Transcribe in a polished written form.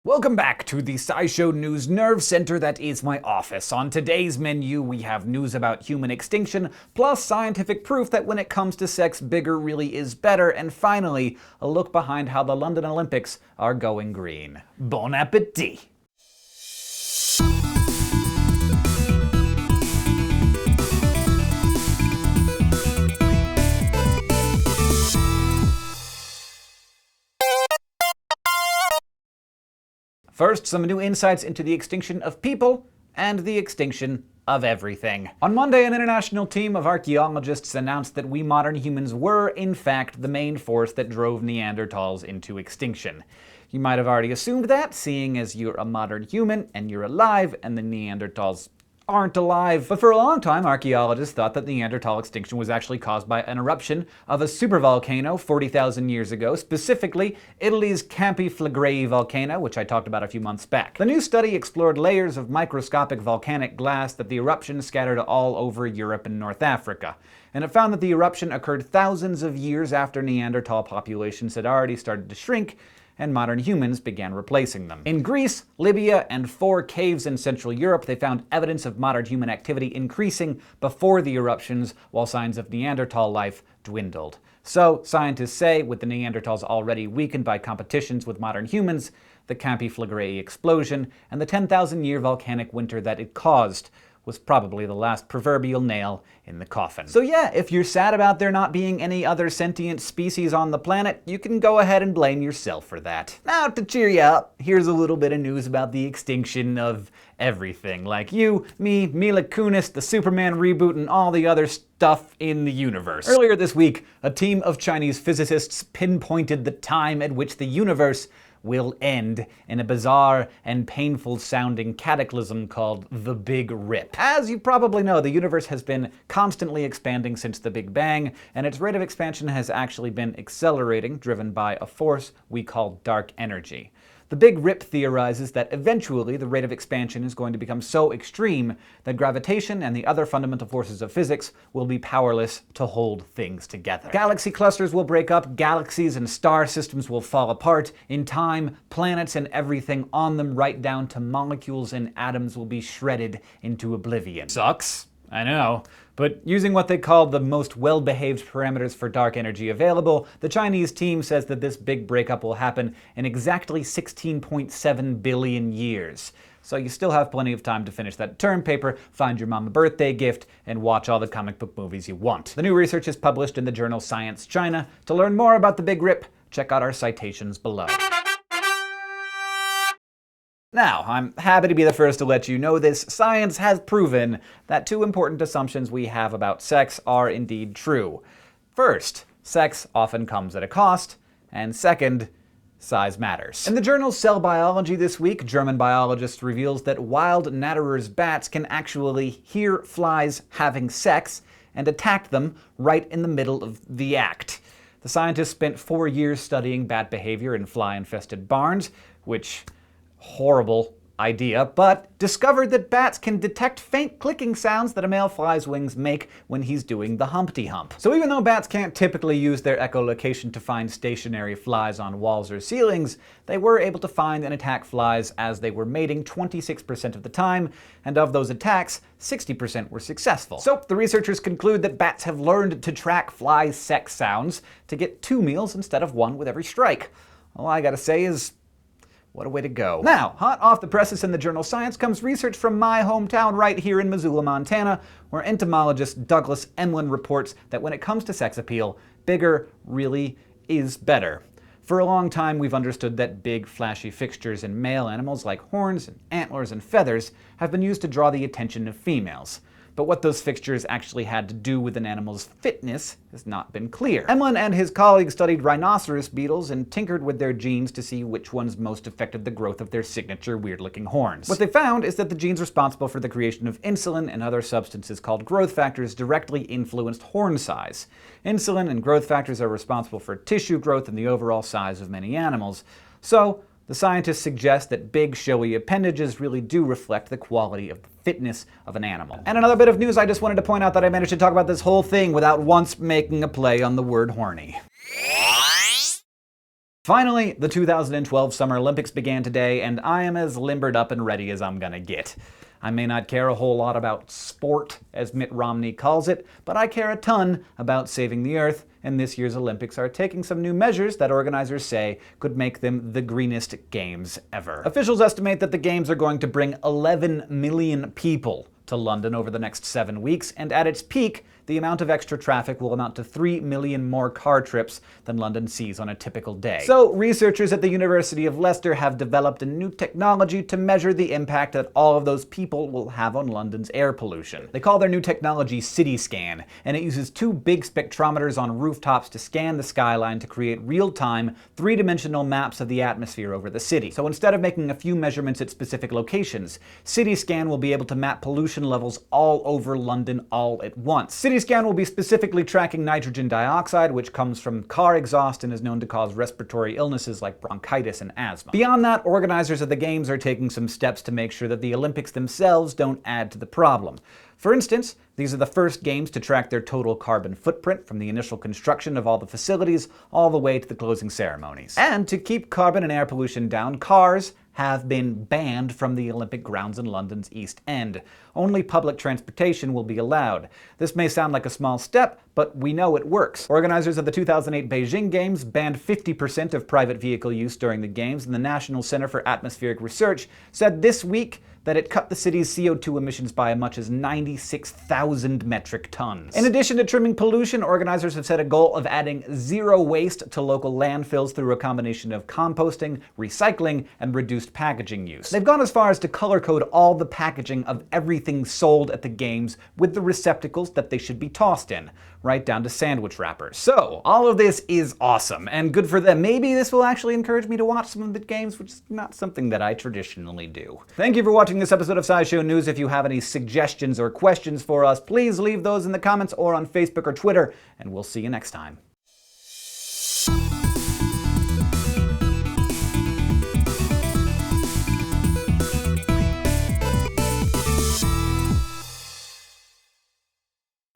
Welcome back to the SciShow News Nerve Center that is my office. On today's menu, we have news about human extinction, plus scientific proof that when it comes to sex, bigger really is better, and finally, a look behind how the London Olympics are going green. Bon appetit! First, some new insights into the extinction of people and the extinction of everything. On Monday, an international team of archaeologists announced that we modern humans were, in fact, the main force that drove Neanderthals into extinction. You might have already assumed that, seeing as you're a modern human and you're alive and the Neanderthals aren't alive. But for a long time, archaeologists thought that the Neanderthal extinction was actually caused by an eruption of a supervolcano 40,000 years ago, specifically Italy's Campi Flegrei volcano, which I talked about a few months back. The new study explored layers of microscopic volcanic glass that the eruption scattered all over Europe and North Africa. And it found that the eruption occurred thousands of years after Neanderthal populations had already started to shrink, and modern humans began replacing them. In Greece, Libya, and 4 caves in Central Europe, they found evidence of modern human activity increasing before the eruptions, while signs of Neanderthal life dwindled. So, scientists say, with the Neanderthals already weakened by competitions with modern humans, the Campi Flegrei explosion, and the 10,000-year volcanic winter that it caused, was probably the last proverbial nail in the coffin. So yeah, if you're sad about there not being any other sentient species on the planet, you can go ahead and blame yourself for that. Now, to cheer you up, here's a little bit of news about the extinction of everything. Like you, me, Mila Kunis, the Superman reboot, and all the other stuff in the universe. Earlier this week, a team of Chinese physicists pinpointed the time at which the universe will end in a bizarre and painful-sounding cataclysm called the Big Rip. As you probably know, the universe has been constantly expanding since the Big Bang, and its rate of expansion has actually been accelerating, driven by a force we call dark energy. The Big Rip theorizes that eventually the rate of expansion is going to become so extreme that gravitation and the other fundamental forces of physics will be powerless to hold things together. Galaxy clusters will break up, galaxies and star systems will fall apart. In time, planets and everything on them, right down to molecules and atoms, will be shredded into oblivion. Sucks, I know. But using what they call the most well-behaved parameters for dark energy available, the Chinese team says that this big breakup will happen in exactly 16.7 billion years. So you still have plenty of time to finish that term paper, find your mom a birthday gift, and watch all the comic book movies you want. The new research is published in the journal Science China. To learn more about the Big Rip, check out our citations below. Now, I'm happy to be the first to let you know this. Science has proven that 2 important assumptions we have about sex are indeed true. First, sex often comes at a cost, and second, size matters. In the journal Cell Biology this week, German biologist reveals that wild natterer's bats can actually hear flies having sex and attack them right in the middle of the act. The scientists spent 4 years studying bat behavior in fly-infested barns, which horrible idea, but discovered that bats can detect faint clicking sounds that a male fly's wings make when he's doing the Humpty Hump. So even though bats can't typically use their echolocation to find stationary flies on walls or ceilings, they were able to find and attack flies as they were mating 26% of the time, and of those attacks, 60% were successful. So the researchers conclude that bats have learned to track flies' sex sounds to get 2 meals instead of 1 with every strike. All I gotta say is, what a way to go. Now, hot off the presses in the journal Science comes research from my hometown right here in Missoula, Montana, where entomologist Douglas EMLEN reports that when it comes to sex appeal, bigger really is better. For a long time, we've understood that big, flashy fixtures in male animals like horns and antlers and feathers have been used to draw the attention of females. But what those fixtures actually had to do with an animal's fitness has not been clear. EMLEN and his colleagues studied rhinoceros beetles and tinkered with their genes to see which ones most affected the growth of their signature weird-looking horns. What they found is that the genes responsible for the creation of insulin and other substances called growth factors directly influenced horn size. Insulin and growth factors are responsible for tissue growth and the overall size of many animals. So, the scientists suggest that big, showy appendages really do reflect the quality of the fitness of an animal. And another bit of news, I just wanted to point out that I managed to talk about this whole thing without once making a play on the word horny. Finally, the 2012 Summer Olympics began today, and I am as limbered up and ready as I'm gonna get. I may not care a whole lot about sport, as Mitt Romney calls it, but I care a ton about saving the Earth, and this year's Olympics are taking some new measures that organizers say could make them the greenest games ever. Officials estimate that the games are going to bring 11 million people to London over the next 7 weeks, and at its peak, the amount of extra traffic will amount to 3 million more car trips than London sees on a typical day. So, researchers at the University of Leicester have developed a new technology to measure the impact that all of those people will have on London's air pollution. They call their new technology CityScan, and it uses 2 big spectrometers on rooftops to scan the skyline to create real-time, 3-dimensional maps of the atmosphere over the city. So instead of making a few measurements at specific locations, CityScan will be able to map pollution levels all over London all at once. CityScan will be specifically tracking nitrogen dioxide, which comes from car exhaust and is known to cause respiratory illnesses like bronchitis and asthma. Beyond that, organizers of the Games are taking some steps to make sure that the Olympics themselves don't add to the problem. For instance, these are the first games to track their total carbon footprint from the initial construction of all the facilities all the way to the closing ceremonies. And to keep carbon and air pollution down, cars have been banned from the Olympic grounds in London's East End. Only public transportation will be allowed. This may sound like a small step, but we know it works. Organizers of the 2008 Beijing Games banned 50% of private vehicle use during the Games, and the National Center for Atmospheric Research said this week that it cut the city's CO2 emissions by as much as 96,000 metric tons. In addition to trimming pollution, organizers have set a goal of adding zero waste to local landfills through a combination of composting, recycling, and reduced packaging use. They've gone as far as to color code all the packaging of everything sold at the Games with the receptacles that they should be tossed in, right down to sandwich wrappers. So, all of this is awesome, and good for them. Maybe this will actually encourage me to watch some of the Games, which is not something that I traditionally do. Thank you for watching this episode of SciShow News. If you have any suggestions or questions for us, please leave those in the comments or on Facebook or Twitter, and we'll see you next time.